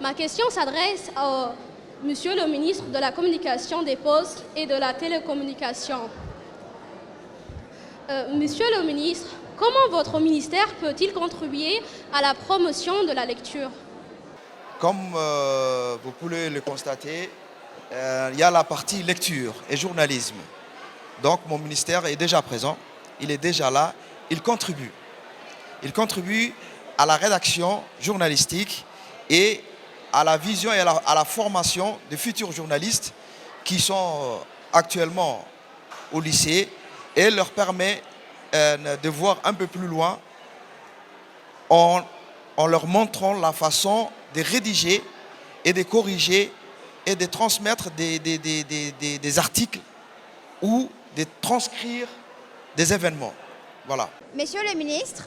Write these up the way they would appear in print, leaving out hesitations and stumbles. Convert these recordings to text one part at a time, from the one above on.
Ma question s'adresse à Monsieur le ministre de la Communication, des Postes et de la Télécommunication. Monsieur le ministre, comment votre ministère peut-il contribuer à la promotion de la lecture? Comme vous pouvez le constater, il y a la partie lecture et journalisme. Donc mon ministère est déjà présent, il est déjà là, il contribue. Il contribue à la rédaction journalistique et à la vision et à la formation des futurs journalistes qui sont actuellement au lycée et leur permet de voir un peu plus loin en leur montrant la façon de rédiger et de corriger et de transmettre des articles ou de transcrire des événements. Voilà. Monsieur le ministre,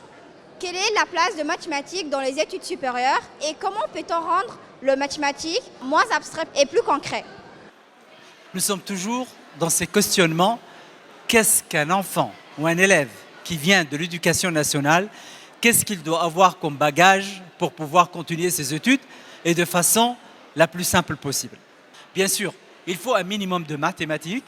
quelle est la place de mathématiques dans les études supérieures et comment peut-on rendre le mathématique moins abstrait et plus concret? Nous sommes toujours dans ces questionnements. Qu'est-ce qu'un enfant ou un élève qui vient de l'éducation nationale, qu'est-ce qu'il doit avoir comme bagage pour pouvoir continuer ses études et de façon la plus simple possible? Bien sûr, il faut un minimum de mathématiques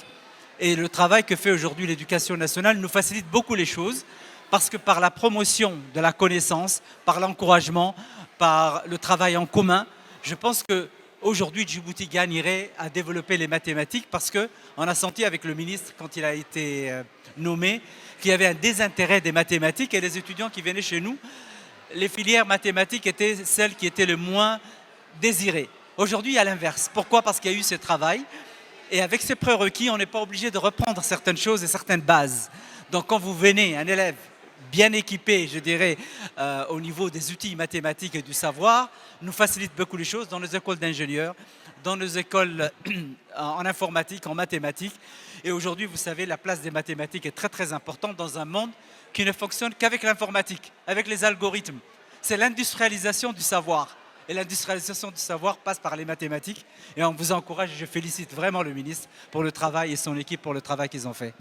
et le travail que fait aujourd'hui l'éducation nationale nous facilite beaucoup les choses parce que par la promotion de la connaissance, par l'encouragement, par le travail en commun, je pense qu'aujourd'hui Djibouti gagnerait à développer les mathématiques parce qu'on a senti avec le ministre quand il a été nommé qu'il y avait un désintérêt des mathématiques et les étudiants qui venaient chez nous, les filières mathématiques étaient celles qui étaient le moins désirées. Aujourd'hui, il y a l'inverse. Pourquoi? Parce qu'il y a eu ce travail et avec ces prérequis, on n'est pas obligé de reprendre certaines choses et certaines bases. Donc quand vous venez, un élève bien équipé, je dirais, au niveau des outils mathématiques et du savoir, nous facilite beaucoup les choses dans nos écoles d'ingénieurs, dans nos écoles en informatique, en mathématiques. Et aujourd'hui, vous savez, la place des mathématiques est très très importante dans un monde qui ne fonctionne qu'avec l'informatique, avec les algorithmes. C'est l'industrialisation du savoir. Et l'industrialisation du savoir passe par les mathématiques. Et on vous encourage et je félicite vraiment le ministre pour le travail et son équipe pour le travail qu'ils ont fait.